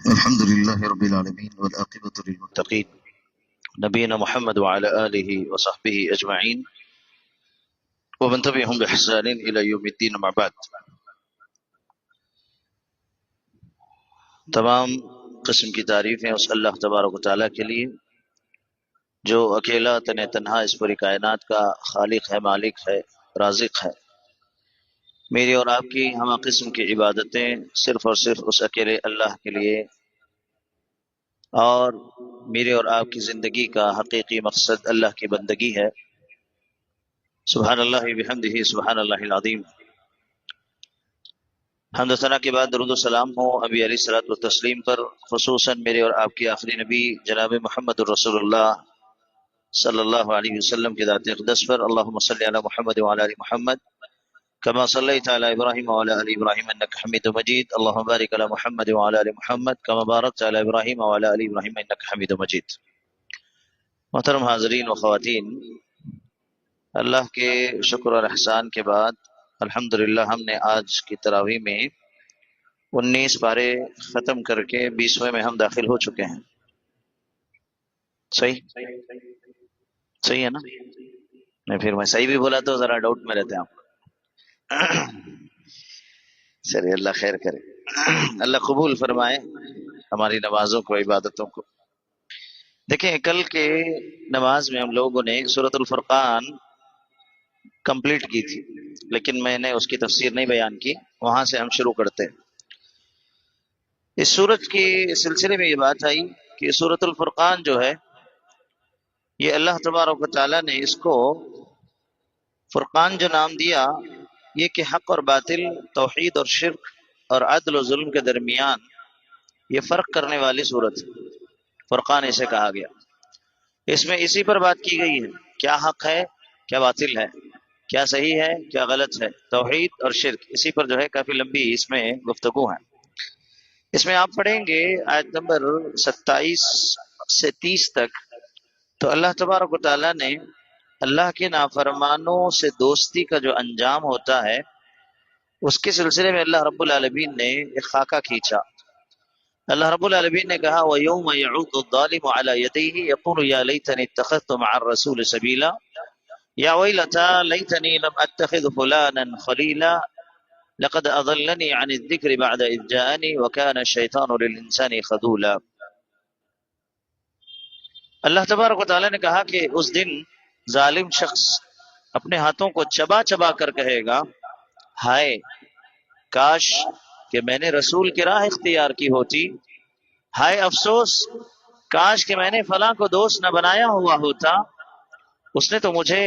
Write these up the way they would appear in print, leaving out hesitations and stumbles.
الحمد لله رب العالمين والعاقبة للمتقين نبينا محمد وعلى آله وصحبه أجمعين ومن تبعهم بإحسان إلى يوم الدين أما بعد. تمام قسم کی تعریفیں اس اللہ تبارک و تعالیٰ کے لیے جو اکیلا تنہا اس پوری کائنات کا خالق ہے، مالک ہے، رازق ہے. میری اور آپ کی ہمہ قسم کی عبادتیں صرف اور صرف اس اکیلے اللہ کے لیے، اور میرے اور آپ کی زندگی کا حقیقی مقصد اللہ کی بندگی ہے. سبحان اللہ بحمدہ، سبحان اللہ العظیم. حمد و ثنا کے بعد درود و سلام ہو ابی علیہ الصلوۃ والتسلیم پر، خصوصاً میرے اور آپ کے آخری نبی جناب محمد الرسول اللہ صلی اللہ علیہ وسلم کی ذات اقدس پر. اللہم صلی علی محمد وعلی آل محمد کما صلیت علی ابراہیم وعلی آل ابراہیم انک حمید مجید. اللہم بارک علی محمد وعلی آل محمد کما بارکت علی ابراہیم وعلی آل ابراہیم انک حمید مجید. محترم حاضرین و خواتین، اللہ کے شکر اور احسان کے بعد الحمدللہ ہم نے آج کی تراویح میں 19 پارے ختم کر کے 20ویں میں ہم داخل ہو چکے ہیں. صحیح ہے نا؟ نہیں، پھر میں صحیح بھی بولا تو ذرا ڈاؤٹ میں رہتے ہیں آپ. چلیے، اللہ خیر کرے، اللہ قبول فرمائے ہماری نمازوں کو، عبادتوں کو. دیکھیں، کل کے نماز میں ہم لوگوں نے سورۃ الفرقان کمپلیٹ کی تھی، لیکن میں نے اس کی تفسیر نہیں بیان کی. وہاں سے ہم شروع کرتے ہیں. اس سورت کے سلسلے میں یہ بات آئی کہ سورۃ الفرقان جو ہے، یہ اللہ تبارک و تعالیٰ نے اس کو فرقان جو نام دیا، یہ کہ حق اور باطل، توحید اور شرک اور عدل و ظلم کے درمیان یہ فرق کرنے والی صورت فرقان اسے کہا گیا. اس میں اسی پر بات کی گئی ہے، کیا حق ہے، کیا باطل ہے، کیا صحیح ہے، کیا غلط ہے، توحید اور شرک. اسی پر جو ہے کافی لمبی اس میں گفتگو ہے. اس میں آپ پڑھیں گے آیت نمبر 27 سے 30 تک، تو اللہ تبارک و تعالیٰ نے اللہ کے نافرمانوں سے دوستی کا جو انجام ہوتا ہے، اس کے سلسلے میں اللہ رب العالمین نے ایک خاکہ کھینچا. اللہ رب العالمین نے کہا وَيَوْمَ يَعُودُ الظَّالِمُ عَلَى يَدَيْهِ يَقُولُ يَا لَيْتَنِي اتَّخَذْتُ مَعَ الرَّسُولِ سَبِيلًا يَا وَيْلَتَى لَيْتَنِي لَمْ أَتَّخِذْ فُلَانًا خَلِيلًا لَقَدْ أَضَلَّنِي عَنِ الذِّكْرِ بَعْدَ إِذْ جَاءَنِي وَكَانَ الشَّيْطَانُ لِلْإِنسَانِ خَذُولًا. اللہ تبارک و تعالیٰ نے کہا کہ اس دن ظالم شخص اپنے ہاتھوں کو چبا چبا کر کہے گا، ہائے کاش کہ میں نے رسول کی راہ اختیار کی ہوتی، ہائے افسوس کاش کہ میں نے فلاں کو دوست نہ بنایا ہوا ہوتا، اس نے تو مجھے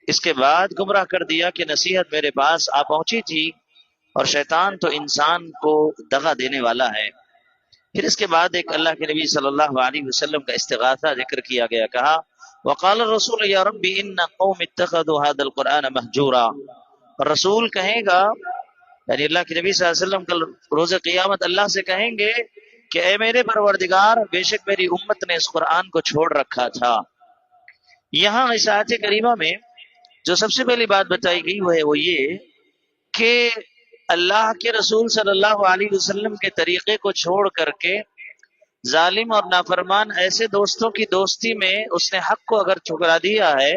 اس کے بعد گمراہ کر دیا کہ نصیحت میرے پاس آ پہنچی تھی، اور شیطان تو انسان کو دغا دینے والا ہے. پھر اس کے بعد ایک اللہ کے نبی صلی اللہ علیہ وسلم کا استغاثہ ذکر کیا گیا. کہا وقال الرسول یا ربی ان قوم اتخذوا هذا القرآن مہجورا. اور رسول کہے گا، یعنی اللہ کے نبی صلی اللہ علیہ وسلم کل روز قیامت اللہ سے کہیں گے کہ اے میرے پروردگار، بے شک میری امت نے اس قرآن کو چھوڑ رکھا تھا. یہاں اس آیت کریمہ میں جو سب سے پہلی بات بتائی گئی وہ یہ کہ اللہ کے رسول صلی اللہ علیہ وسلم کے طریقے کو چھوڑ کر کے ظالم اور نافرمان ایسے دوستوں کی دوستی میں اس نے حق کو اگر ٹھکرا دیا ہے،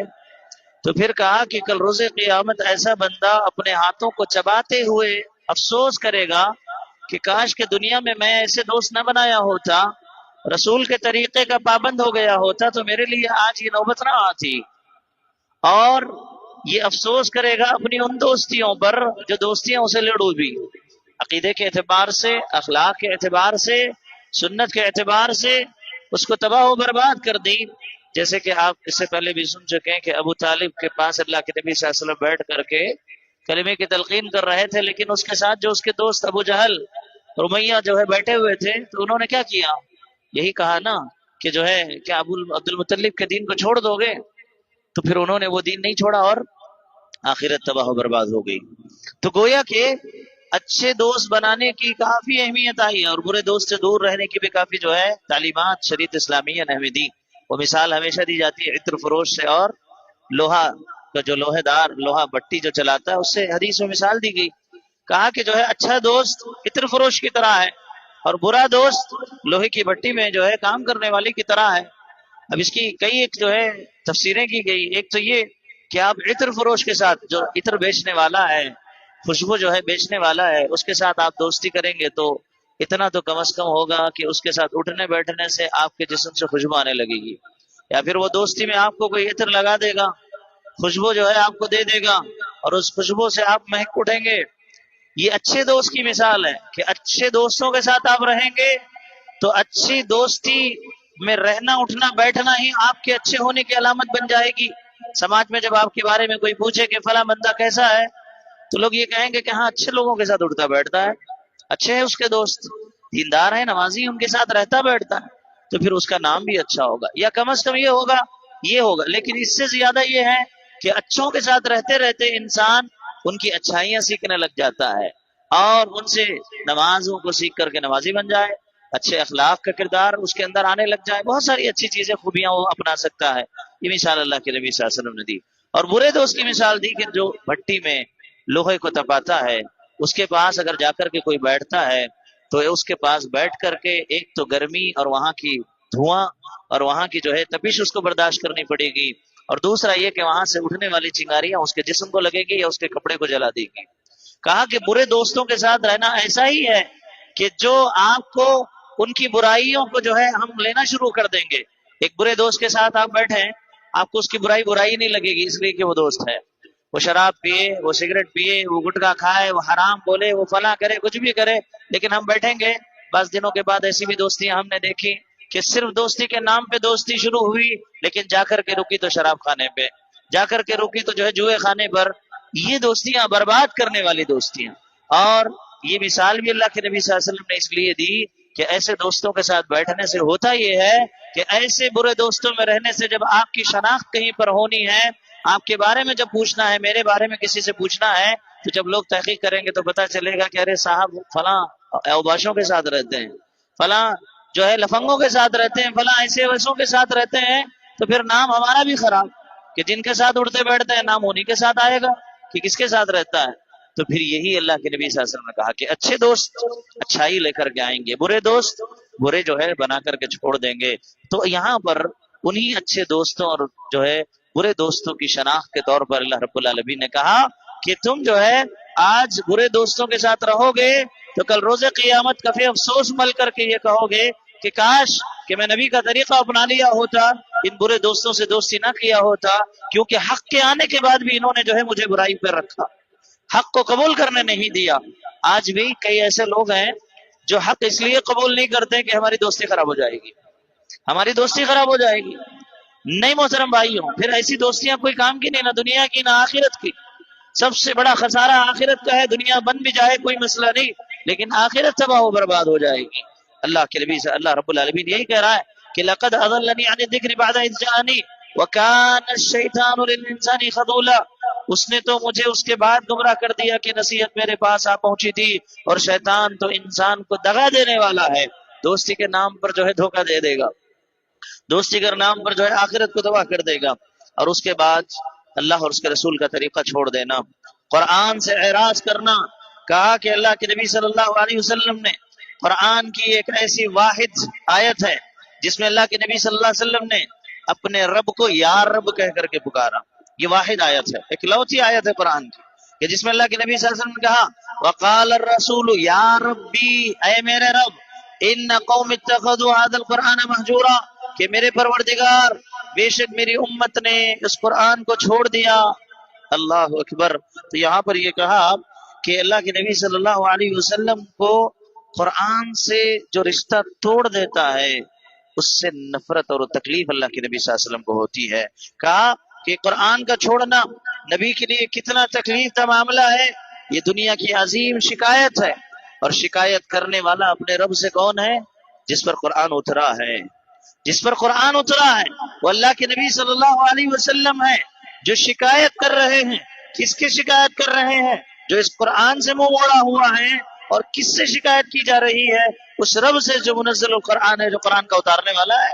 تو پھر کہا کہ کل روز قیامت ایسا بندہ اپنے ہاتھوں کو چباتے ہوئے افسوس کرے گا کہ کاش کہ دنیا میں میں ایسے دوست نہ بنایا ہوتا، رسول کے طریقے کا پابند ہو گیا ہوتا، تو میرے لیے آج یہ نوبت نہ آتی. اور یہ افسوس کرے گا اپنی ان دوستیوں پر جو دوستیاں اسے لڑو بھی، عقیدے کے اعتبار سے، اخلاق کے اعتبار سے، سنت کے اعتبار سے اس کو تباہ و برباد کر دی. جیسے کہ آپ اس سے پہلے بھی سن چکے ہیں کہ ابو طالب کے پاس اللہ کے نبی صلی اللہ علیہ وسلم بیٹھ کر کے کلمے کی تلقین کر رہے تھے، لیکن اس کے ساتھ جو اس کے دوست ابو جہل، رمیہ جو ہے بیٹھے ہوئے تھے، تو انہوں نے کیا کیا؟ یہی کہا نا کہ جو ہے کیا ابو عبد المطلب کے دین کو چھوڑ دو گے؟ تو پھر انہوں نے وہ دین نہیں چھوڑا اور آخرت تباہ و برباد ہو گئی. تو گویا کہ اچھے دوست بنانے کی کافی اہمیت آئی ہے، اور برے دوست سے دور رہنے کی بھی کافی جو ہے تعلیمات شریعت اسلامیہ نے ہمیں دی. وہ مثال ہمیشہ دی جاتی ہے عطر فروش سے، اور لوہا کا جو لوہے دار لوہا بٹی جو چلاتا ہے، اس سے حدیث میں مثال دی گئی. کہا کہ جو ہے اچھا دوست عطر فروش کی طرح ہے، اور برا دوست لوہے کی بھٹی میں جو ہے کام کرنے والی کی طرح ہے۔ اب اس کی کئی ایک جو ہے تفسیریں کی گئی۔ ایک تو یہ کہ آپ عطر فروش کے ساتھ، جو عطر بیچنے والا ہے، خوشبو جو ہے بیچنے والا ہے، اس کے ساتھ آپ دوستی کریں گے تو اتنا تو کم از کم ہوگا کہ اس کے ساتھ اٹھنے بیٹھنے سے آپ کے جسم سے خوشبو آنے لگے گی، یا پھر وہ دوستی میں آپ کو کوئی عطر لگا دے گا، خوشبو جو ہے آپ کو دے دے گا اور اس خوشبو سے آپ مہک اٹھیں گے۔ یہ اچھے دوست کی مثال ہے کہ اچھے دوستوں کے ساتھ آپ رہیں گے تو اچھی دوستی میں رہنا اٹھنا بیٹھنا ہی آپ کے اچھے ہونے کی علامت بن جائے گی۔ سماج میں جب آپ کے بارے میں کوئی پوچھے کہ فلاں بندہ کیسا ہے تو لوگ یہ کہیں گے کہ ہاں اچھے لوگوں کے ساتھ اٹھتا بیٹھتا ہے، اچھے ہیں اس کے دوست، دیندار ہے، نمازی، ان کے ساتھ رہتا بیٹھتا ہے، تو پھر اس کا نام بھی اچھا ہوگا، یا کم از کم یہ ہوگا۔ لیکن اس سے زیادہ یہ ہے کہ اچھوں کے ساتھ رہتے رہتے انسان ان کی اچھائیاں سیکھنے لگ جاتا ہے اور ان سے نمازوں کو سیکھ کر کے نمازی بن جائے، اچھے اخلاق کا کردار اس کے اندر آنے لگ جائے، بہت ساری اچھی چیزیں خوبیاں وہ اپنا سکتا ہے۔ یہ مثال اللہ کے نبی صلی اللہ علیہ وسلم نے دی۔ اور برے دوست کی مثال دی کہ جو بھٹی میں لوہے کو تپاتا ہے، اس کے پاس اگر جا کر کے کوئی بیٹھتا ہے تو اس کے پاس بیٹھ کر کے ایک تو گرمی اور وہاں کی دھواں اور وہاں کی جو ہے تپش اس کو برداشت کرنی پڑے گی، اور دوسرا یہ کہ وہاں سے اٹھنے والی چنگاریاں اس کے جسم کو لگے گی یا اس کے کپڑے کو جلا دے گی۔ کہا کہ برے دوستوں کے ساتھ رہنا ایسا ہی ہے کہ جو آپ کو ان کی برائیوں کو جو ہے ہم لینا شروع کر دیں گے۔ ایک برے دوست کے ساتھ آپ بیٹھیں، آپ کو اس کی برائی نہیں لگے گی، اس لیے کہ وہ دوست ہے۔ وہ شراب پیے، وہ سگریٹ پیے، وہ گٹکا کھائے، وہ حرام بولے، وہ فلاں کرے، کچھ بھی کرے، لیکن ہم بیٹھیں گے۔ بعض دنوں کے بعد ایسی بھی دوستیاں ہم نے دیکھی کہ صرف دوستی کے نام پہ دوستی شروع ہوئی، لیکن جا کر کے رکی تو شراب خانے پہ، جا کر کے رکی تو جو ہے جوئے خانے پر۔ یہ دوستیاں برباد کرنے والی دوستیاں، اور یہ مثال بھی اللہ کے نبی صلی اللہ علیہ وسلم نے اس لیے دی کہ ایسے دوستوں کے ساتھ بیٹھنے سے ہوتا یہ ہے کہ ایسے برے دوستوں میں رہنے سے جب آپ کی شناخت کہیں پر ہونی ہے، آپ کے بارے میں جب پوچھنا ہے، میرے بارے میں کسی سے پوچھنا ہے، تو جب لوگ تحقیق کریں گے تو پتا چلے گا کہ ارے صاحب فلاں اوباشوں کے ساتھ رہتے ہیں، فلاں جو ہے لفنگوں کے ساتھ رہتے ہیں، فلاں ایسے ویسوں کے ساتھ رہتے ہیں، تو پھر نام ہمارا بھی خراب کہ جن کے ساتھ اٹھتے بیٹھتے ہیں نام انہی کے ساتھ آئے گا کہ کس کے ساتھ رہتا ہے۔ تو پھر یہی اللہ کے نبی صلی اللہ علیہ وسلم نے کہا کہ اچھے دوست اچھائی لے کر کے آئیں گے، برے دوست برے جو ہے بنا کر کے چھوڑ دیں گے۔ تو یہاں پر انہی اچھے دوستوں اور جو ہے برے دوستوں کی شناخت کے طور پر اللہ رب العالمین نے کہا کہ تم جو ہے آج برے دوستوں کے ساتھ رہو گے تو کل روز قیامت کفی افسوس مل کر کے یہ کہو گے کہ کاش کہ میں نبی کا طریقہ اپنا لیا ہوتا، ان برے دوستوں سے دوستی نہ کیا ہوتا، کیونکہ حق کے آنے کے بعد بھی انہوں نے جو ہے مجھے برائی پر رکھا، حق کو قبول کرنے نہیں دیا۔ آج بھی کئی ایسے لوگ ہیں جو حق اس لیے قبول نہیں کرتے کہ ہماری دوستی خراب ہو جائے گی، ہماری دوستی خراب ہو جائے گی۔ نہیں محترم بھائیوں، پھر ایسی دوستیاں کوئی کام کی نہیں، نہ دنیا کی نہ آخرت کی۔ سب سے بڑا خسارہ آخرت کا ہے، دنیا بن بھی جائے کوئی مسئلہ نہیں، لیکن آخرت تباہ و برباد ہو جائے گی۔ اللہ کے نبی سے اللہ رب العالمین یہی کہہ رہا ہے کہ لقد اضلنی عن الذکر بعد اذ جاءنی وکان الشیطان للانسان خذولا، اس نے تو مجھے اس کے بعد گمراہ کر دیا کہ نصیحت میرے پاس آ پہنچی تھی، اور شیطان تو انسان کو دغا دینے والا ہے، دوستی کے نام پر جو ہے دھوکہ دے دے گا، دوستی کے نام پر جو ہے آخرت کو تباہ کر دے گا۔ اور اس کے بعد اللہ اور اس کے رسول کا طریقہ چھوڑ دینا، قرآن سے اعراض کرنا۔ کہا کہ اللہ کے نبی صلی اللہ علیہ وسلم نے قرآن کی ایک ایسی واحد آیت ہے جس میں اللہ کے نبی صلی اللہ علیہ وسلم نے اپنے رب کو یا رب کہہ کر کے پکارا۔ یہ واحد آیت ہے، ایک لوتی آیت ہے قرآن کی کہ جس میں اللہ کے نبی صلی اللہ علیہ وسلم نے کہا وقال الرسول یا ربی، اے میرے رب، ان قوم اتخذوا هذا القرآن مہجورا، کہ میرے پروردگار بے شک میری امت نے اس قرآن کو چھوڑ دیا۔ اللہ اکبر۔ تو یہاں پر یہ کہا کہ اللہ کے نبی صلی اللہ علیہ وسلم کو قرآن سے جو رشتہ توڑ دیتا ہے اس سے نفرت اور تکلیف اللہ کے نبی صلی اللہ علیہ وسلم کو ہوتی ہے۔ کہا کہ قرآن کا چھوڑنا نبی کے لیے کتنا تکلیف کا معاملہ ہے، یہ دنیا کی عظیم شکایت ہے، اور شکایت کرنے والا اپنے رب سے کون ہے؟ جس پر قرآن اترا ہے، جس پر قرآن اترا ہے وہ اللہ کے نبی صلی اللہ علیہ وسلم ہے۔ جو شکایت کر رہے ہیں، کس کی شکایت کر رہے ہیں؟ جو اس قرآن سے منہ موڑا ہوا ہے۔ اور کس سے شکایت کی جا رہی ہے؟ اس رب سے جو منزل القرآن ہے، جو قرآن کا اتارنے والا ہے۔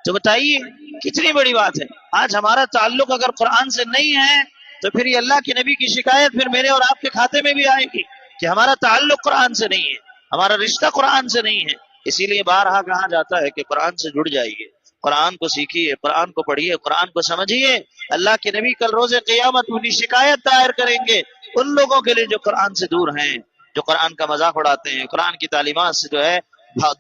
تو بتائیے کتنی بڑی بات ہے۔ آج ہمارا تعلق اگر قرآن سے نہیں ہے تو پھر یہ اللہ کے نبی کی شکایت پھر میرے اور آپ کے کھاتے میں بھی آئے گی کہ ہمارا تعلق قرآن سے نہیں ہے۔ ہمارا رشتہ قرآن سے نہیں ہے، اسی لیے بارہا کہا جاتا ہے کہ قرآن سے جڑ جائیے، قرآن کو سیکھیے، قرآن کو پڑھیے، قرآن کو سمجھیے۔ اللہ کے نبی کل روز قیامت اپنی شکایت دائر کریں گے ان لوگوں کے لیے جو قرآن سے دور ہیں، جو قرآن کا مذاق اڑاتے ہیں، قرآن کی تعلیمات سے جو ہے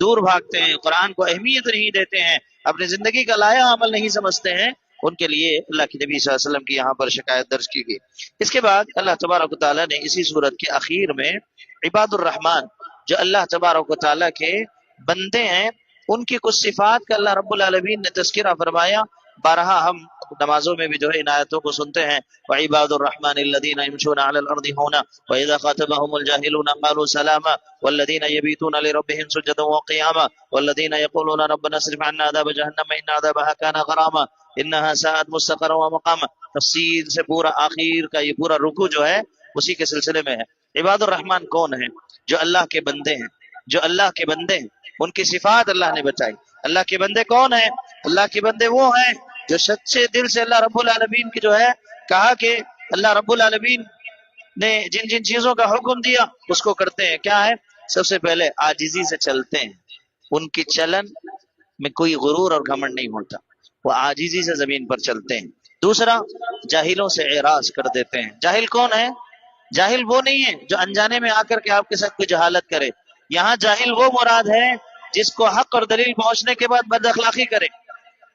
دور بھاگتے ہیں، قرآن کو اہمیت نہیں دیتے ہیں، اپنی زندگی کا لائحہ عمل نہیں سمجھتے ہیں، ان کے لیے اللہ کے نبی صلی اللہ علیہ وسلم کی یہاں پر شکایت درج کی گئی۔ اس کے بعد اللہ تبارک و تعالیٰ نے اسی صورت کے اخیر میں عباد الرحمن جو اللہ تبارک و تعالیٰ کے بندے ہیں ان کی کچھ صفات کا اللہ رب العالمین نے تذکرہ فرمایا۔ بارہا ہم نمازوں میں بھی جو ہے ان آیتوں کو سنتے ہیں، وعباد الرحمن الذین یمشون علی الارض ہونا واذا خاطبهم الجاهلون قالوا سلاما والذین یبیتون لربهم سجدا وقیاما والذین یقولون ربنا اصرف عنا عذاب جہنم ان عذابها كان غراما انها ساءت مستقرا ومقاما۔ تفصیل سے پورا آخر کا یہ پورا رکوع جو ہے اسی کے سلسلے میں ہے۔ عباد الرحمن کون ہیں؟ جو اللہ کے بندے ہیں، جو اللہ کے بندے ہیں ان کی صفات اللہ نے بتائی۔ اللہ کے بندے کون ہیں؟ اللہ کے بندے وہ ہیں جو سچے دل سے اللہ رب العالمین کی جو ہے کہا کہ اللہ رب العالمین نے جن جن چیزوں کا حکم دیا اس کو کرتے ہیں۔ کیا ہے؟ سب سے پہلے عاجزی سے چلتے ہیں، ان کی چلن میں کوئی غرور اور گھمنڈ نہیں ہوتا، وہ عاجزی سے زمین پر چلتے ہیں۔ دوسرا، جاہلوں سے اعراض کر دیتے ہیں۔ جاہل کون ہے؟ جاہل وہ نہیں ہے جو انجانے میں آ کر کے آپ کے ساتھ کوئی جہالت کرے، یہاں جاہل وہ مراد ہے جس کو حق اور دلیل پہنچنے کے بعد بد اخلاقی کرے،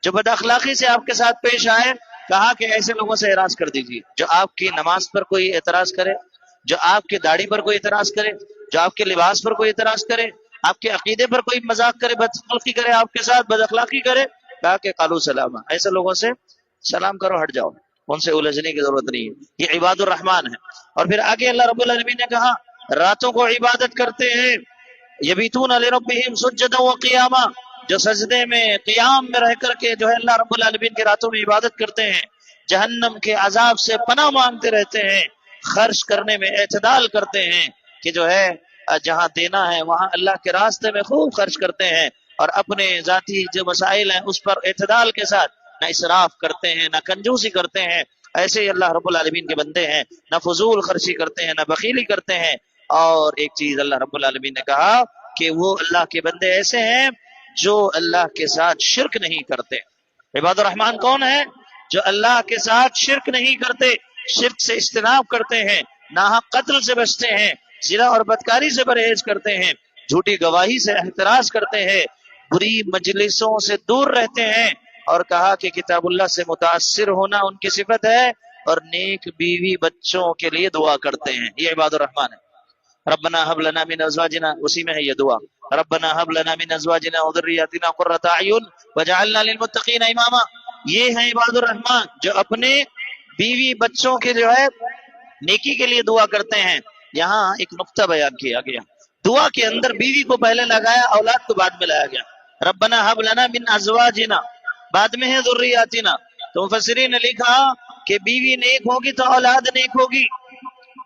جو بد اخلاقی سے آپ کے ساتھ پیش آئے، کہا کہ ایسے لوگوں سے اعراض کر دیجیے۔ جو آپ کی نماز پر کوئی اعتراض کرے، جو آپ کی داڑھی پر کوئی اعتراض کرے، جو آپ کے لباس پر کوئی اعتراض کرے، آپ کے عقیدے پر کوئی مذاق کرے، بد اخلاقی کرے، آپ کے ساتھ بد اخلاقی کرے، کہا کہ قالوا سلاما، ایسے لوگوں سے سلام کرو، ہٹ جاؤ، ان سے الجھنے کی ضرورت نہیں ہے۔ یہ عباد الرحمن ہے۔ اور پھر آگے اللہ رب العالمین نے کہا راتوں کو عبادت کرتے ہیں، یبیتون لربہم سجدا وقیاما، جو سجدے میں قیام میں رہ کر کے جو ہے اللہ رب العالمین کے راتوں میں عبادت کرتے ہیں، جہنم کے عذاب سے پناہ مانگتے رہتے ہیں، خرچ کرنے میں اعتدال کرتے ہیں کہ جو ہے جہاں دینا ہے وہاں اللہ کے راستے میں خوب خرچ کرتے ہیں، اور اپنے ذاتی جو مسائل ہیں اس پر اعتدال کے ساتھ نہ اسراف کرتے ہیں، نہ کنجوسی کرتے ہیں۔ ایسے ہی اللہ رب العالمین کے بندے ہیں، نہ فضول خرچی کرتے ہیں، نہ بخیلی کرتے ہیں۔ اور ایک چیز اللہ رب العالمین نے کہا کہ وہ اللہ کے بندے ایسے ہیں جو اللہ کے ساتھ شرک نہیں کرتے۔ عباد الرحمن کون ہے؟ جو اللہ کے ساتھ شرک نہیں کرتے، شرک سے اجتناب کرتے ہیں، ناحق قتل سے بچتے ہیں، زنا اور بدکاری سے پرہیز کرتے ہیں، جھوٹی گواہی سے احتراز کرتے ہیں، بری مجلسوں سے دور رہتے ہیں، اور کہا کہ کتاب اللہ سے متاثر ہونا ان کی صفت ہے، اور نیک بیوی بچوں کے لیے دعا کرتے ہیں۔ یہ عباد الرحمن ہے۔ ربنا هب لنا من ازواجنا، اسی میں ہے یہ دعا، ربنا هب لنا من ازواجنا وذرياتنا قرة اعین واجعلنا للمتقین اماما۔ یہ ہے عباد الرحمن جو اپنے بیوی بچوں کے جو ہے نیکی کے لیے دعا کرتے ہیں۔ یہاں ایک نقطہ بیان کیا گیا، دعا کے اندر بیوی کو پہلے لگایا، اولاد کو بعد میں لایا گیا۔ ربنا هب لنا من ازواجنا، بعد میں ہے ذریاتنا۔ تو مفسرین نے لکھا کہ بیوی نیک ہوگی تو اولاد نیک ہوگی،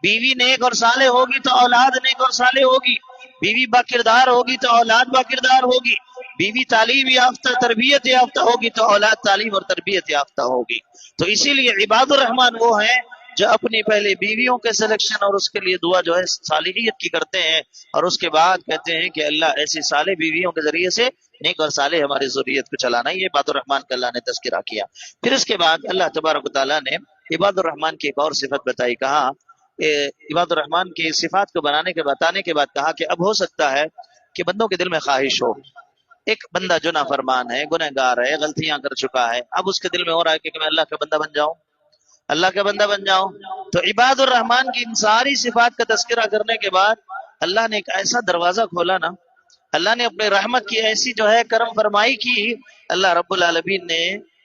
بیوی نیک اور صالح ہوگی تو اولاد نیک اور صالح ہوگی، بیوی با کردار ہوگی تو اولاد با کردار ہوگی، بیوی تعلیم یافتہ تربیت یافتہ ہوگی تو اولاد تعلیم اور تربیت یافتہ ہوگی۔ تو اسی لیے عباد الرحمن وہ ہیں جو اپنی پہلے بیویوں کے سلیکشن اور اس کے لیے دعا جو ہے صالحیت کی کرتے ہیں، اور اس کے بعد کہتے ہیں کہ اللہ ایسی صالح بیویوں کے ذریعے سے نیک اور صالح ہماری ذریت کو چلانا۔ یہ عباد الرحمن کا اللہ نے تذکرہ کیا۔ پھر اس کے بعد اللہ تبارک و تعالیٰ نے عباد الرحمن کی ایک اور صفت بتائی، کہا عباد الرحمن کی صفات کو بتانے کے بعد کہا کہ اب ہو سکتا ہے کہ بندوں کے دل میں خواہش ہو، ایک بندہ جو نافرمان ہے، گنہگار ہے، غلطیاں کر چکا ہے، اب اس کے دل میں ہو رہا ہے کہ میں اللہ کا بندہ بن جاؤں، اللہ کا بندہ بن جاؤں۔ تو عباد الرحمن کی ان ساری صفات کا تذکرہ کرنے کے بعد اللہ نے ایک ایسا دروازہ کھولا نا، اللہ نے اپنے رحمت کی ایسی جو ہے کرم فرمائی کی۔ اللہ رب العالمین نے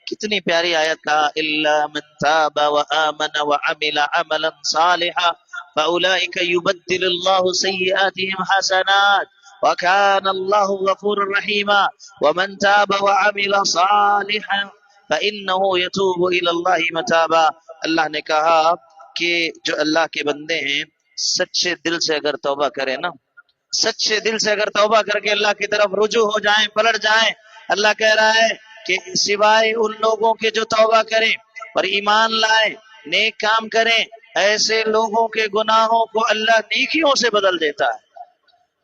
کتنی پیاری آیت کہا، الا من تاب وآمن وعمل عملا صالحا فاولئک یبدل اللہ سیئاتهم حسنات وکان اللہ غفورا رحیما ومن تاب وعمل صالحا فانه یتوب الی اللہ متابا۔ اللہ نے کہا کہ جو اللہ کے بندے ہیں سچے دل سے اگر توبہ کرے نا، سچے دل سے اگر توبہ کر کے اللہ کی طرف رجوع ہو جائیں، پلٹ جائیں، اللہ کہہ رہا ہے کہ سوائے ان لوگوں کے جو توبہ کریں اور ایمان لائیں، نیک کام کریں، ایسے لوگوں کے گناہوں کو اللہ نیکیوں سے بدل دیتا ہے۔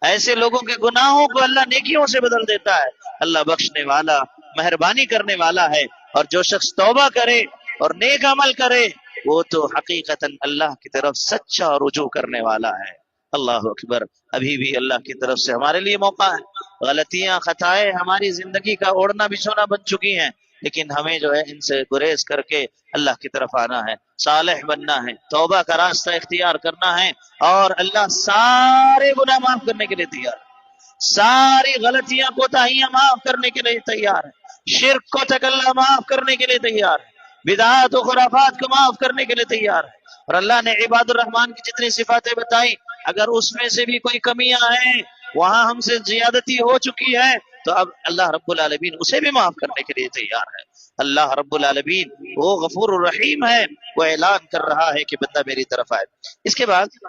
ایسے لوگوں کے گناہوں کو اللہ نیکیوں سے بدل دیتا ہے. اللہ بخشنے والا مہربانی کرنے والا ہے. اور جو شخص توبہ کرے اور نیک عمل کرے وہ تو حقیقتاً اللہ کی طرف سچا رجوع کرنے والا ہے. اللہ اکبر. ابھی بھی اللہ کی طرف سے ہمارے لیے موقع ہے. غلطیاں خطائیں ہماری زندگی کا اوڑھنا بچھونا بن چکی ہیں، لیکن ہمیں جو ہے ان سے گریز کر کے اللہ کی طرف آنا ہے، صالح بننا ہے، توبہ کا راستہ اختیار کرنا ہے. اور اللہ سارے گناہ معاف کرنے کے لیے تیار ہے، ساری غلطیاں کوتاہیاں معاف کرنے کے لیے تیار ہے، شرک کو تک اللہ معاف کرنے کے لیے تیار ہے، بدعات و خرافات کو معاف کرنے کے لیے تیار ہے. اور اللہ نے عباد الرحمان کی جتنی صفاتیں بتائی، اگر اس میں سے بھی کوئی کمیاں ہیں، وہاں ہم سے زیادتی ہو چکی ہے، تو اب اللہ رب العالمین اسے بھی معاف کرنے کے لیے تیار ہے. اللہ رب العالمین وہ غفور الرحیم ہے، وہ اعلان کر رہا ہے کہ بندہ میری طرف آئے. اس کے بعد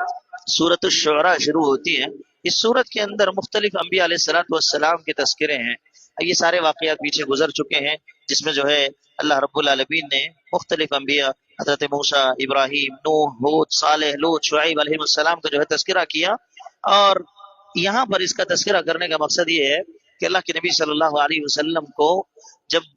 سورۃ الشعراء شروع ہوتی ہے. اس سورت کے اندر مختلف انبیاء علیہ السلام کے تذکرے ہیں. یہ سارے واقعات پیچھے گزر چکے ہیں، جس میں جو ہے اللہ رب العالمین نے مختلف انبیاء حضرت موسیٰ، ابراہیم، نوح، ہود، صالح، لوط، شعیب علیہ السلام کا جو ہے تذکرہ کیا. اور یہاں پر اس کا تذکرہ کرنے کا مقصد یہ ہے کہ اللہ کے نبی صلی اللہ علیہ وسلم کو جب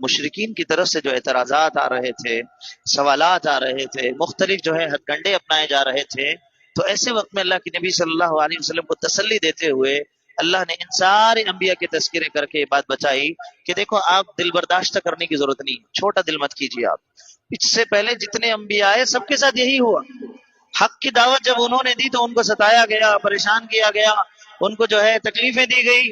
مشرکین کی طرف سے جو اعتراضات آ رہے تھے، سوالات آ رہے تھے، مختلف جو ہے ہتھ کنڈے اپنائے جا رہے تھے، تو ایسے وقت میں اللہ کے نبی صلی اللہ علیہ وسلم کو تسلی دیتے ہوئے اللہ نے ان سارے انبیاء کے تذکرے کر کے بات بتائی کہ دیکھو آپ دل برداشتہ کرنے کی ضرورت نہیں، چھوٹا دل مت کیجیے. آپ اس سے پہلے جتنے انبیاء آئے سب کے ساتھ یہی ہوا. حق کی دعوت جب انہوں نے دی تو ان کو ستایا گیا، پریشان کیا گیا، ان کو جو ہے تکلیفیں دی گئی،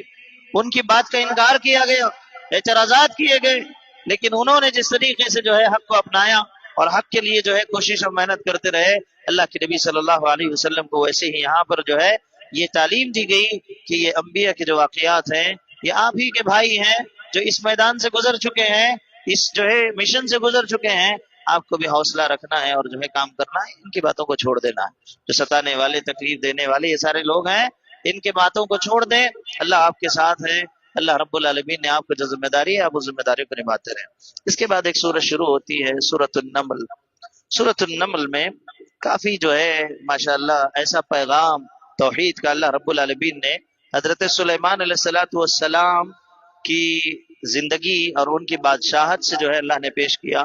ان کی بات کا انکار کیا گیا، اعتراضات کیے گئے. لیکن انہوں نے جس طریقے سے جو ہے حق کو اپنایا اور حق کے لیے جو ہے کوشش اور محنت کرتے رہے، اللہ کے نبی صلی اللہ علیہ وسلم کو ویسے ہی یہاں پر جو ہے یہ تعلیم دی گئی کہ یہ انبیاء کے جو واقعات ہیں یہ آپ ہی کے بھائی ہیں جو اس میدان سے گزر چکے ہیں، اس جو ہے مشن سے گزر چکے ہیں. آپ کو بھی حوصلہ رکھنا ہے اور جو ہے کام کرنا ہے، ان کی باتوں کو چھوڑ دینا ہے. جو ستانے والے، تکلیف دینے والے یہ سارے لوگ ہیں، ان کے باتوں کو چھوڑ دیں. اللہ آپ کے ساتھ ہے، اللہ رب العالمین نے آپ کو جو ذمہ داری ہے آپ اس ذمہ داری کو نبھاتے رہیں. اس کے بعد ایک سورت شروع ہوتی ہے، سورۃ النمل. سورۃ النمل میں کافی جو ہے ماشاءاللہ ایسا پیغام توحید کا اللہ رب العالمین نے حضرت سلیمان علیہ السلام کی زندگی اور ان کی بادشاہت سے جو ہے اللہ نے پیش کیا.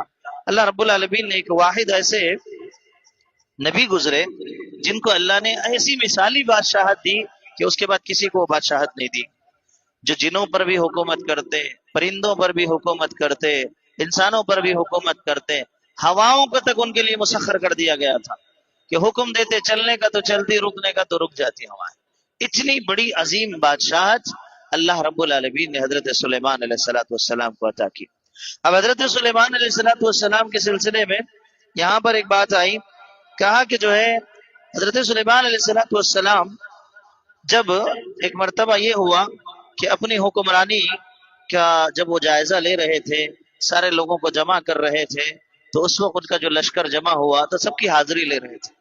اللہ رب العالمین نے ایک واحد ایسے نبی گزرے جن کو اللہ نے ایسی مثالی بادشاہت دی کہ اس کے بعد کسی کو بادشاہت نہیں دی، جو جنوں پر بھی حکومت کرتے، پرندوں پر بھی حکومت کرتے، انسانوں پر بھی حکومت کرتے، ہواؤں کو تک ان کے لیے مسخر کر دیا گیا تھا کہ حکم دیتے چلنے کا تو چلتی، رکنے کا تو رک جاتی ہوائیں. اتنی بڑی عظیم بادشاہت اللہ رب العالمین نے حضرت سلیمان علیہ السلام کو عطا کی. اب حضرت سلیمان علیہ السلام کے سلسلے میں یہاں پر ایک بات آئی، کہا کہ جو ہے حضرت سلیمان علیہ السلام جب ایک مرتبہ یہ ہوا کہ اپنی حکمرانی کا جب وہ جائزہ لے رہے تھے، سارے لوگوں کو جمع کر رہے تھے، تو اس وقت ان کا جو لشکر جمع ہوا تو سب کی حاضری لے رہے تھے.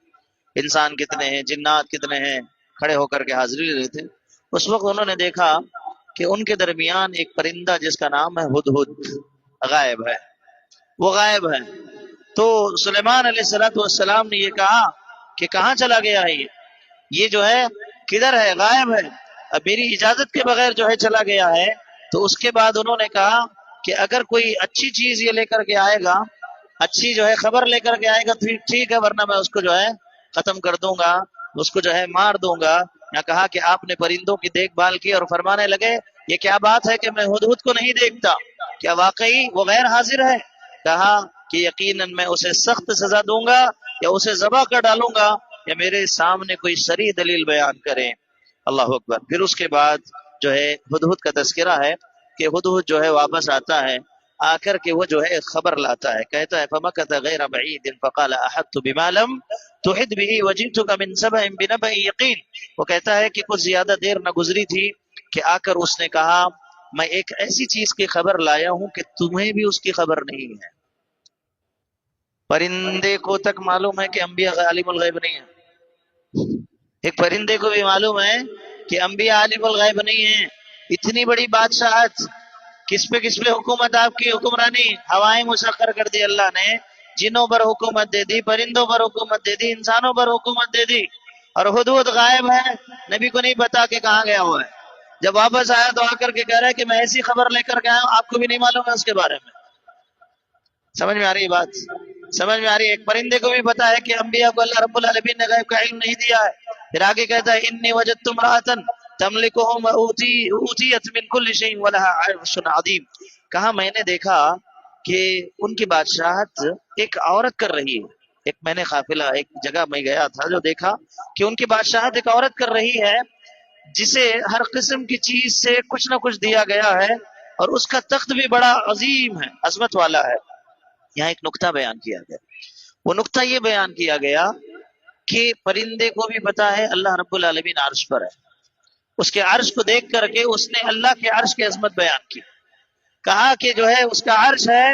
انسان کتنے ہیں، جنات کتنے ہیں، کھڑے ہو کر کے حاضری لے رہے تھے. اس وقت انہوں نے دیکھا کہ ان کے درمیان ایک پرندہ جس کا نام ہے ہدہد غائب ہے، وہ غائب ہے. تو سلیمان علیہ السلام نے یہ کہا کہ کہاں چلا گیا ہے یہ جو ہے کدھر ہے، غائب ہے، اب میری اجازت کے بغیر جو ہے چلا گیا ہے. تو اس کے بعد انہوں نے کہا کہ اگر کوئی اچھی چیز یہ لے کر کے آئے گا، اچھی جو ہے خبر لے کر کے آئے گا تو ٹھیک ہے، ورنہ میں اس کو جو ہے ختم کر دوں گا، اس کو جو ہے مار دوں گا. یا کہا کہ آپ نے پرندوں کی دیکھ بھال کی اور فرمانے لگے یہ کیا بات ہے کہ میں ہدہد کو نہیں دیکھتا، کیا واقعی وہ غیر حاضر ہے؟ کہا کہ یقیناً میں اسے سخت سزا دوں گا یا اسے ذبح کر ڈالوں گا یا میرے سامنے کوئی صریح دلیل بیان کرے. اللہ اکبر. پھر اس کے بعد جو ہے ہدہد کا تذکرہ ہے کہ ہدہد جو ہے واپس آتا ہے، آ کر کے وہ جو ہے خبر لاتا ہے، کہتا ہے فَمَكَثَ غَيْرَ بَعِيدٍ فَقَالَ أَحَطْتُ بِمَا لَمْ تُحِطْ بِهِ وَجِئْتُكَ مِنْ سَبَإٍ بِنَبَإٍ يَقِينٍ. وہ کہتا ہے کہ کچھ زیادہ دیر نہ گزری تھی کہ آ کر اس نے کہا میں ایک ایسی چیز کی خبر لایا ہوں کہ تمہیں بھی اس کی خبر نہیں ہے. پرندے کو تک معلوم ہے کہ انبیاء عالم الغیب نہیں ہے، ایک پرندے کو بھی معلوم ہے کہ انبیاء عالم الغیب نہیں ہیں. اتنی بڑی بادشاہت، کس پہ حکومت، آپ کی حکمرانی، ہوائیں مسخر کر دی اللہ نے، جنوں پر حکومت دے دی، پرندوں پر حکومت دے دی، انسانوں پر حکومت دے دی. اور ہدہد غائب ہے، نبی کو نہیں پتا کہ کہاں گیا ہوا ہے. جب واپس آیا تو آ کر کے کہہ رہا ہے کہ میں ایسی خبر لے کر کے آیا ہوں آپ کو بھی نہیں معلوم ہے اس کے بارے میں. سمجھ میں آ رہی ہے بات؟ سمجھ میں آ رہی ہے. ایک پرندے کو بھی پتا ہے کہ انبیاء کو اللہ رب العالمین نے غیب کا علم نہیں دیا ہے. پھر آگے کہتا ہے انی وجدت امرأۃ تملکہم اوتیت من کل شیء ولها عرش عظیم. کہا میں نے دیکھا کہ ان کی بادشاہت ایک عورت کر رہی ہے. ایک میں نے قافلہ ایک جگہ میں گیا تھا جو دیکھا کہ ان کی بادشاہت ایک عورت کر رہی ہے جسے ہر قسم کی چیز سے کچھ نہ کچھ دیا گیا ہے اور اس کا تخت بھی بڑا عظیم ہے، عظمت والا ہے. یہاں ایک نقطہ بیان کیا گیا. وہ نقطہ یہ بیان کیا گیا کہ پرندے کو بھی پتا ہے اللہ رب العالمین عرش پر ہے. اس کے عرش کو دیکھ کر کے اس نے اللہ کے عرش کی عظمت بیان کی. کہا کہ جو ہے اس کا عرش ہے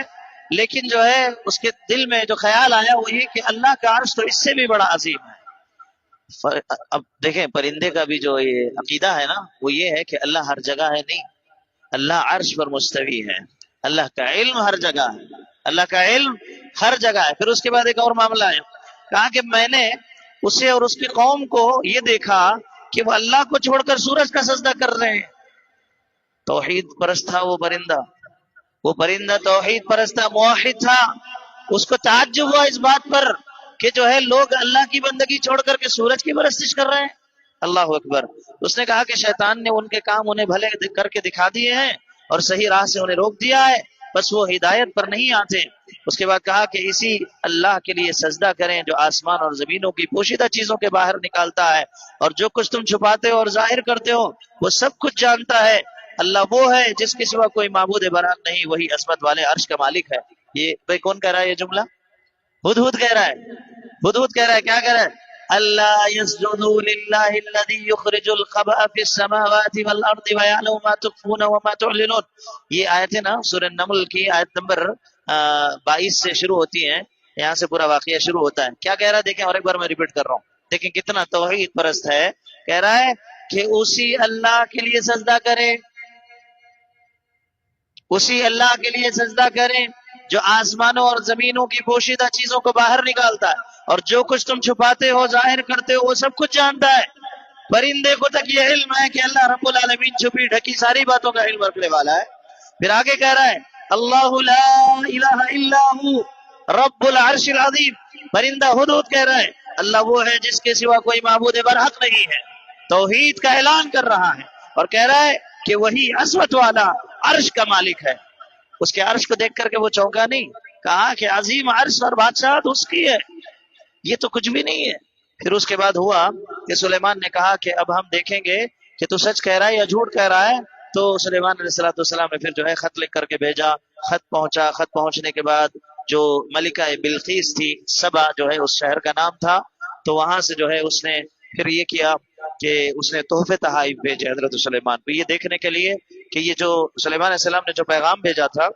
لیکن جو ہے اس کے دل میں جو خیال آیا وہ یہ کہ اللہ کا عرش تو اس سے بھی بڑا عظیم ہے. اب دیکھیں پرندے کا بھی جو یہ عقیدہ ہے نا وہ یہ ہے کہ اللہ ہر جگہ ہے. نہیں، اللہ عرش پر مستوی ہے. اللہ کا علم ہر جگہ ہے. اللہ کا علم ہر جگہ ہے. پھر اس کے بعد ایک اور معاملہ ہے. کہا کہ میں نے اسے اور اس کی قوم کو یہ دیکھا کہ وہ اللہ کو چھوڑ کر سورج کا سجدہ کر رہے ہیں. توحید پرست تھا وہ پرندہ. وہ پرندہ توحید پرست تھا، موحد تھا. اس کو تعجب ہوا اس بات پر کہ جو ہے لوگ اللہ کی بندگی چھوڑ کر کے سورج کی پرستش کر رہے ہیں. اللہ اکبر. اس نے کہا کہ شیطان نے ان کے کام انہیں بھلے کر کے دکھا دیے ہیں اور صحیح راہ سے انہیں روک دیا ہے، بس وہ ہدایت پر نہیں آتے. اس کے بعد کہا کہ اسی اللہ کے لیے سجدہ کریں جو آسمان اور زمینوں کی پوشیدہ چیزوں کے باہر نکالتا ہے اور جو کچھ تم چھپاتے ہو اور ظاہر کرتے ہو وہ سب کچھ جانتا ہے. اللہ وہ ہے جس کے سوا کوئی معبود برحق نہیں، وہی عظمت والے عرش کا مالک ہے. یہ بھائی کون کہہ رہا ہے یہ جملہ؟ ہدہد کہہ رہا ہے. ہدہد کہہ رہا ہے. کیا کہہ رہا ہے؟ اللہ يسجدوا للہ الذی یخرج الخبأ فی السماوات والارض ویعلم ما تخفون وما تعلنون. یہ آیت ہے نا سورہ نمل کی آیت نمبر 22 سے شروع ہوتی ہیں. یہاں سے پورا واقعہ شروع ہوتا ہے. کیا کہہ رہا ہے دیکھیں اور ایک بار میں ریپیٹ کر رہا ہوں. دیکھیں کتنا توحید پرست ہے. کہہ رہا ہے کہ اسی اللہ کے لیے سجدہ کرے، اسی اللہ کے لیے سجدہ کریں جو آسمانوں اور زمینوں کی پوشیدہ چیزوں کو باہر نکالتا ہے اور جو کچھ تم چھپاتے ہو ظاہر کرتے ہو وہ سب کچھ جانتا ہے. پرندے کو تک یہ علم ہے کہ اللہ رب العالمین چھپی ڈھکی ساری باتوں کا علم رکھنے والا ہے. پھر آگے کہہ رہا ہے اللہ لا الہ الا ہو رب العرش العظیم. پرندہ ہدہد کہہ رہا ہے اللہ وہ ہے جس کے سوا کوئی معبود برحق نہیں ہے. توحید کا اعلان کر رہا ہے اور کہہ رہا ہے کہ وہی عظمت والا عرش کا مالک ہے. اس کے عرش کو دیکھ کر کے وہ چونکا نہیں. کہا کہ عظیم عرش اور بادشاہت اس کی ہے، یہ تو کچھ بھی نہیں ہے. پھر اس کے بعد ہوا کہ سلیمان نے کہا کہ اب ہم دیکھیں گے کہ تو سچ کہہ رہا ہے یا جھوٹ کہہ رہا ہے. تو سلیمان علیہ السلام نے پھر جو ہے خط لکھ کر کے بھیجا. خط پہنچا. خط پہنچنے کے بعد جو ملکہ بلقیس تھی، سبا جو ہے اس شہر کا نام تھا، تو وہاں سے جو ہے اس نے پھر یہ کیا کہ اس نے تحفے تحائف بھیجے حضرت سلیمان کو یہ دیکھنے کے لیے کہ یہ جو سلیمان علیہ السلام نے جو پیغام بھیجا تھا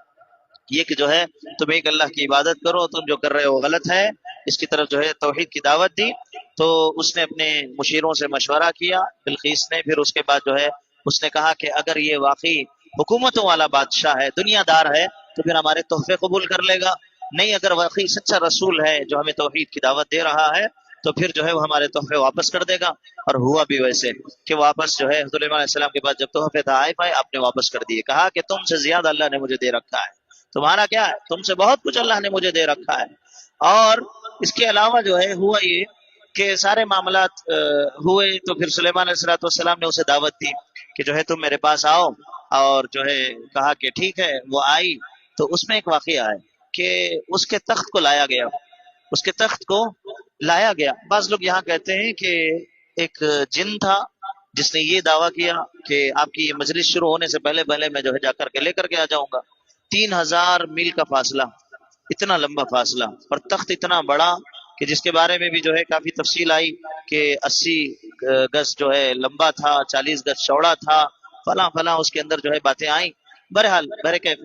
یہ کہ جو ہے تم ایک اللہ کی عبادت کرو، تم جو کر رہے ہو غلط ہے. اس کی طرف جو ہے توحید کی دعوت دی. تو اس نے اپنے مشیروں سے مشورہ کیا بلقیس نے. پھر اس کے بعد جو ہے اس نے کہا کہ اگر یہ واقعی حکومتوں والا بادشاہ ہے، دنیا دار ہے، تو پھر ہمارے تحفے قبول کر لے گا. نہیں، اگر واقعی سچا رسول ہے جو ہمیں توحید کی دعوت دے رہا ہے تو پھر جو ہے وہ ہمارے تحفے واپس کر دے گا. اور ہوا بھی ویسے کہ واپس جو ہے سلیمان علیہ السلام کے بعد جب تحفے تحائف آئے آپ نے واپس کر دیے. کہا کہ تم سے زیادہ اللہ نے مجھے دے رکھا ہے، تمہارا کیا ہے، تم سے بہت کچھ اللہ نے مجھے دے رکھا ہے. اور اس کے علاوہ جو ہے ہوا یہ کہ سارے معاملات ہوئے. تو پھر سلیمان علیہ السلام نے اسے دعوت دی کہ جو ہے تم میرے پاس آؤ. اور جو ہے کہا کہ ٹھیک ہے. وہ آئی تو اس میں ایک واقعہ ہے کہ اس کے تخت کو لایا گیا. اس کے تخت کو لایا گیا. بعض لوگ یہاں کہتے ہیں کہ ایک جن تھا جس نے یہ دعویٰ کیا کہ آپ کی یہ مجلس شروع ہونے سے پہلے میں جو ہے جا کر کے لے کر کے آ جاؤں گا. 3000 میل کا فاصلہ، اتنا لمبا فاصلہ، اور تخت اتنا بڑا کہ جس کے بارے میں بھی جو ہے کافی تفصیل آئی کہ 80 گز جو ہے لمبا تھا، 40 گز چوڑا تھا، فلاں فلاں اس کے اندر جو ہے باتیں آئیں. بہرحال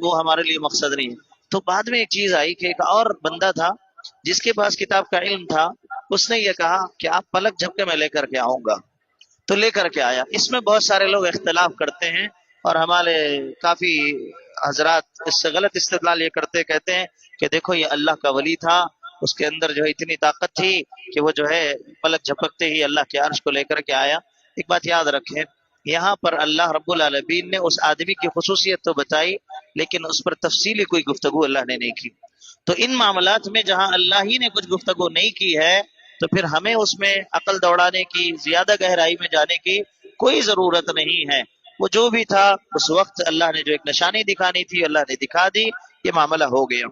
وہ ہمارے لیے مقصد نہیں ہے. تو بعد میں ایک چیز آئی کہ ایک اور بندہ تھا جس کے پاس کتاب کا علم تھا. اس نے یہ کہا کہ آپ پلک جھپکے میں لے کر کے آؤں گا. تو لے کر کے آیا. اس میں بہت سارے لوگ اختلاف کرتے ہیں اور ہمارے کافی حضرات اس سے غلط استدلال یہ کہتے ہیں کہ دیکھو یہ اللہ کا ولی تھا، اس کے اندر جو ہے اتنی طاقت تھی کہ وہ جو ہے پلک جھپکتے ہی اللہ کے عرش کو لے کر کے آیا۔ ایک بات یاد رکھیں، یہاں پر اللہ رب العالمین نے اس آدمی کی خصوصیت تو بتائی، لیکن اس پر تفصیلی کوئی گفتگو اللہ نے نہیں کی۔ تو ان معاملات میں جہاں اللہ ہی نے کچھ گفتگو نہیں کی ہے تو پھر ہمیں اس میں عقل دوڑانے کی، زیادہ گہرائی میں جانے کی کوئی ضرورت نہیں ہے۔ وہ جو بھی تھا اس وقت اللہ نے جو ایک نشانی دکھانی تھی اللہ نے دکھا دی، یہ معاملہ ہو گیا۔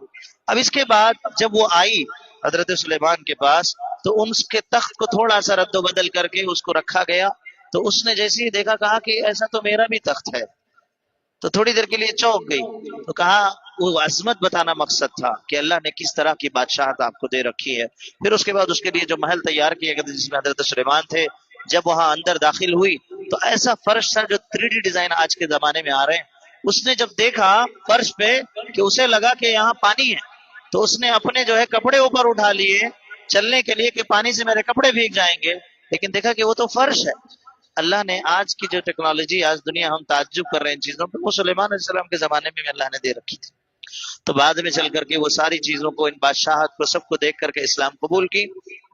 اب اس کے بعد جب وہ آئی حضرت سلیمان کے پاس تو ان کے تخت کو تھوڑا سا رد و بدل کر کے اس کو رکھا گیا، تو اس نے جیسے ہی دیکھا کہا کہ ایسا تو میرا بھی تخت ہے، تو تھوڑی دیر کے لیے چونک گئی۔ تو کہا وہ عظمت بتانا مقصد تھا کہ اللہ نے کس طرح کی بادشاہت آپ کو دے رکھی ہے۔ پھر اس کے بعد اس کے لیے جو محل تیار کیا گیا جس میں حضرت سلیمان تھے، جب وہاں اندر داخل ہوئی تو ایسا فرش تھا جو 3D ڈیزائن آج کے زمانے میں آ رہے ہیں۔ اس نے جب دیکھا فرش پہ کہ اسے لگا کہ یہاں پانی ہے، تو اس نے اپنے جو ہے کپڑے اوپر اٹھا لیے چلنے کے لیے کہ پانی سے میرے کپڑے بھیگ جائیں گے، لیکن دیکھا کہ وہ تو فرش ہے۔ اللہ نے آج کی جو ٹیکنالوجی، آج دنیا ہم تعجب کر رہے ہیں ان چیزوں پہ، وہ سلیمان علیہ السلام کے زمانے میں اللہ نے دے رکھی تھی۔ تو بعد میں چل کر کے وہ ساری چیزوں کو، ان بادشاہت کو، سب کو دیکھ کر کے اسلام قبول کی۔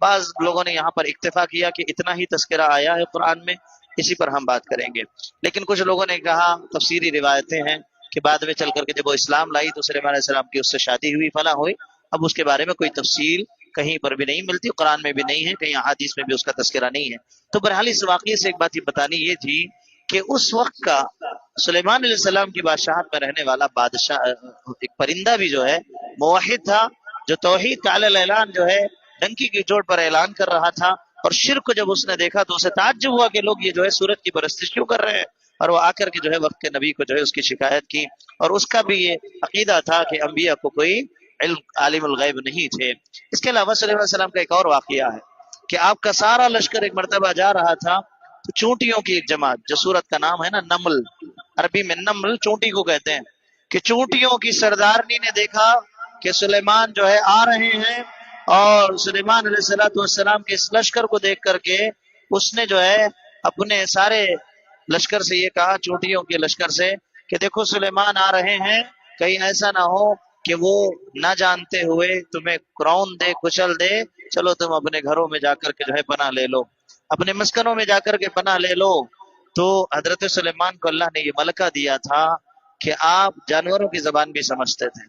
بعض لوگوں نے یہاں پر اکتفا کیا کہ اتنا ہی تذکرہ آیا ہے قرآن میں، اسی پر ہم بات کریں گے۔ لیکن کچھ لوگوں نے کہا، تفسیری روایتیں ہیں کہ بعد میں چل کر کے جب وہ اسلام لائی تو سلیمان علیہ السلام کی اس سے شادی ہوئی، فلاں ہوئی۔ اب اس کے بارے میں کوئی تفصیل کہیں پر بھی نہیں ملتی، قرآن میں بھی نہیں ہے، کہیں احادیث میں بھی اس کا تذکرہ نہیں ہے۔ تو بہرحال اس واقعے سے ایک بات یہ بتانی یہ تھی کہ اس وقت کا سلیمان علیہ السلام کی بادشاہت میں رہنے والا بادشاہ، ایک پرندہ بھی جو ہے موحد تھا، جو توحید کا علی اعلان جو ہے ڈنکی کی چوٹ پر اعلان کر رہا تھا۔ اور شرک کو جب اس نے دیکھا تو اسے تعجب ہوا کہ لوگ یہ جو ہے سورج کی پرستش کیوں کر رہے ہیں، اور وہ آ کر کے جو ہے وقت کے نبی کو جو ہے اس کی شکایت کی۔ اور اس کا بھی یہ عقیدہ تھا کہ انبیاء کو کوئی علم، عالم الغیب نہیں تھے۔ اس کے علاوہ سلیمان علیہ السلام کا ایک اور واقعہ ہے کہ آپ کا سارا لشکر ایک مرتبہ جا رہا تھا تو چونٹیوں کی ایک جماعت، جو سورت کا نام ہے نا نمل، عربی میں نمل چونٹی کو کہتے ہیں، کہ چونٹیوں کی سردارنی نے دیکھا کہ سلیمان جو ہے آ رہے ہیں، اور سلیمان علیہ السلام کے اس لشکر کو دیکھ کر کے اس نے جو ہے اپنے سارے لشکر سے یہ کہا، چونٹیوں کے لشکر سے، کہ دیکھو سلیمان آ رہے ہیں، کہیں ایسا نہ ہو کہ وہ نہ جانتے ہوئے تمہیں کرون دے، کچل دے، چلو تم اپنے گھروں میں جا کر کے جو ہے پناہ لے لو، اپنے مسکنوں میں جا کر کے پناہ لے لو۔ تو حضرت سلیمان کو اللہ نے یہ ملکہ دیا تھا کہ آپ جانوروں کی زبان بھی سمجھتے تھے۔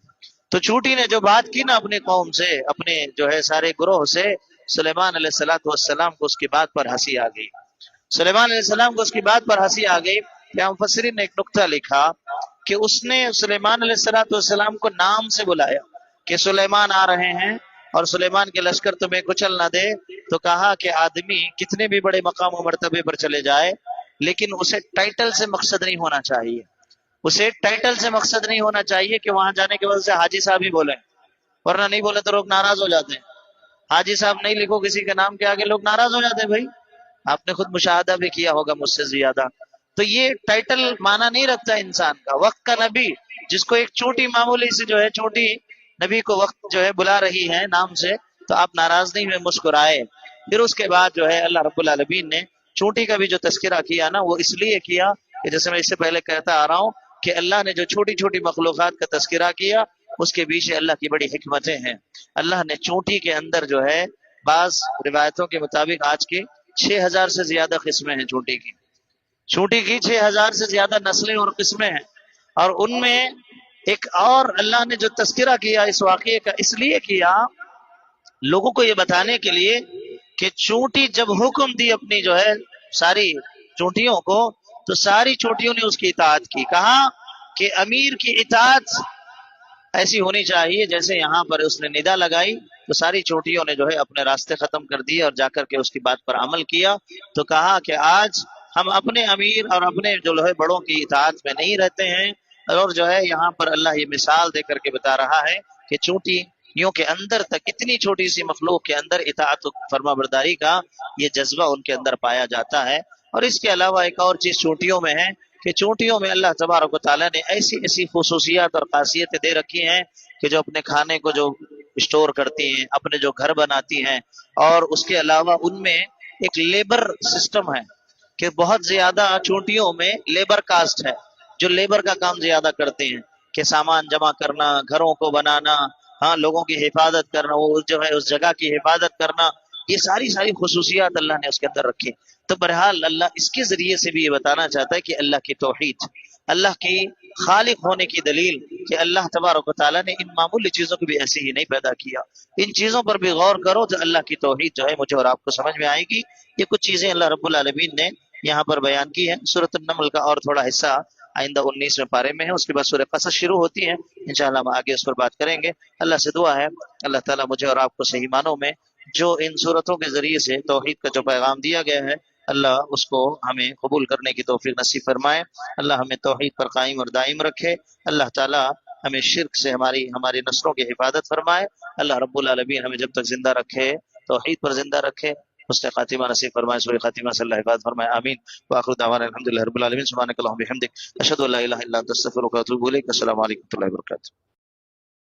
تو چونٹی نے جو بات کی نا اپنی قوم سے، اپنے جو ہے سارے گروہ سے، سلیمان علیہ السلام کو اس کی بات پر ہنسی آ گئی۔ سلیمان علیہ السلام کو اس کی بات پر ہنسی آ گئی۔ یہاں مفسرین نے ایک نقطہ لکھا کہ اس نے سلیمان علیہ السلام کو نام سے بلایا کہ سلیمان آ رہے ہیں اور سلیمان کے لشکر تمہیں کچل نہ دے۔ تو کہا کہ آدمی کتنے بھی بڑے مقام و مرتبے پر چلے جائے، لیکن اسے ٹائٹل سے مقصد نہیں ہونا چاہیے، اسے ٹائٹل سے مقصد نہیں ہونا چاہیے کہ وہاں جانے کے وجہ سے حاجی صاحب ہی بولیں، ورنہ نہیں بولے تو لوگ ناراض ہو جاتے ہیں۔ حاجی صاحب نہیں لکھو کسی کے نام کے آگے، لوگ ناراض ہو جاتے ہیں۔ بھائی آپ نے خود مشاہدہ بھی کیا ہوگا مجھ سے زیادہ۔ تو یہ ٹائٹل معنی نہیں رکھتا انسان کا۔ وقت کا نبی، جس کو ایک چھوٹی معمولی سے جو ہے چھوٹی نبی کو وقت جو ہے بلا رہی ہے نام سے، تو آپ ناراض نہیں ہوئے، مسکرائے۔ پھر اس کے بعد جو ہے اللہ رب العالمین نے چونٹی کا بھی جو تذکرہ کیا نا، وہ اس لیے کیا کہ جیسے میں اس سے پہلے کہتا آ رہا ہوں کہ اللہ نے جو چھوٹی چھوٹی مخلوقات کا تذکرہ کیا، اس کے پیچھے اللہ کی بڑی حکمتیں ہیں۔ اللہ نے چونٹی کے اندر جو ہے بعض روایتوں کے مطابق آج کی 6000 سے زیادہ قسمیں ہیں چونٹی کی، چونٹی کی 6000 سے زیادہ نسلیں اور قسمیں ہیں۔ اور ان میں ایک اور اللہ نے جو تذکرہ کیا اس واقعے کا، اس لیے کیا لوگوں کو یہ بتانے کے لیے کہ چونٹی جب حکم دی اپنی جو ہے ساری چونٹیوں کو، تو ساری چونٹیوں نے اس کی اطاعت کی۔ کہا کہ امیر کی اطاعت ایسی ہونی چاہیے جیسے یہاں پر اس نے ندا لگائی تو ساری چونٹیوں نے جو ہے اپنے راستے ختم کر دیے اور جا کر کے اس کی بات پر عمل کیا۔ تو کہا کہ آج ہم اپنے امیر اور اپنے جو ہے بڑوں کی اطاعت میں نہیں رہتے ہیں، اور جو ہے یہاں پر اللہ یہ مثال دے کر کے بتا رہا ہے کہ چونٹیوں کے اندر تک، اتنی چھوٹی سی مخلوق کے اندر اطاعت و فرما برداری کا یہ جذبہ ان کے اندر پایا جاتا ہے۔ اور اس کے علاوہ ایک اور چیز چونٹیوں میں ہے کہ چونٹیوں میں اللہ تبارک و تعالیٰ نے ایسی ایسی خصوصیات اور خاصیتیں دے رکھی ہیں کہ جو اپنے کھانے کو جو اسٹور کرتی ہیں، اپنے جو گھر بناتی ہیں، اور اس کے علاوہ ان میں ایک لیبر سسٹم ہے کہ بہت زیادہ چونٹیوں میں لیبر کاسٹ ہے، جو لیبر کا کام زیادہ کرتے ہیں، کہ سامان جمع کرنا، گھروں کو بنانا، ہاں لوگوں کی حفاظت کرنا، وہ جو ہے اس جگہ کی حفاظت کرنا، یہ ساری ساری خصوصیات اللہ نے اس کے اندر رکھی۔ تو بہرحال اللہ اس کے ذریعے سے بھی یہ بتانا چاہتا ہے کہ اللہ کی توحید، اللہ کی خالق ہونے کی دلیل کہ اللہ تبارک و تعالیٰ نے ان معمولی چیزوں کو بھی ایسے ہی نہیں پیدا کیا۔ ان چیزوں پر بھی غور کرو تو اللہ کی توحید جو ہے مجھے اور آپ کو سمجھ میں آئے گی۔ یہ کچھ چیزیں اللہ رب العالمین نے یہاں پر بیان کی ہیں۔ سورۃ النمل کا اور تھوڑا حصہ آئندہ 19ویں پارے میں ہے، اس کے بعد سورہ قصص شروع ہوتی ہے، انشاءاللہ ہم آگے اس پر بات کریں گے۔ اللہ سے دعا ہے اللہ تعالیٰ مجھے اور آپ کو صحیح معنوں میں جو ان صورتوں کے ذریعے سے توحید کا جو پیغام دیا گیا ہے، اللہ اس کو ہمیں قبول کرنے کی توفیق نصیب فرمائے۔ اللہ ہمیں توحید پر قائم اور دائم رکھے۔ اللہ تعالیٰ ہمیں شرک سے ہماری نسلوں کی حفاظت فرمائے۔ اللہ رب العالمین ہمیں جب تک زندہ رکھے توحید پر زندہ رکھے، حسن خاتمہ نصیب فرمائے، سوء خاتمہ سے اللہ حفاظت فرمائے، آمین۔ وآخر دعوانا الحمدللہ رب العالمین، سبحانک اللہم وبحمدک، اشہد ان لا الہ الا انت، استغفرک واتوب الیک۔ السلام علیکم و رحمۃ اللہ وبرکاتہ۔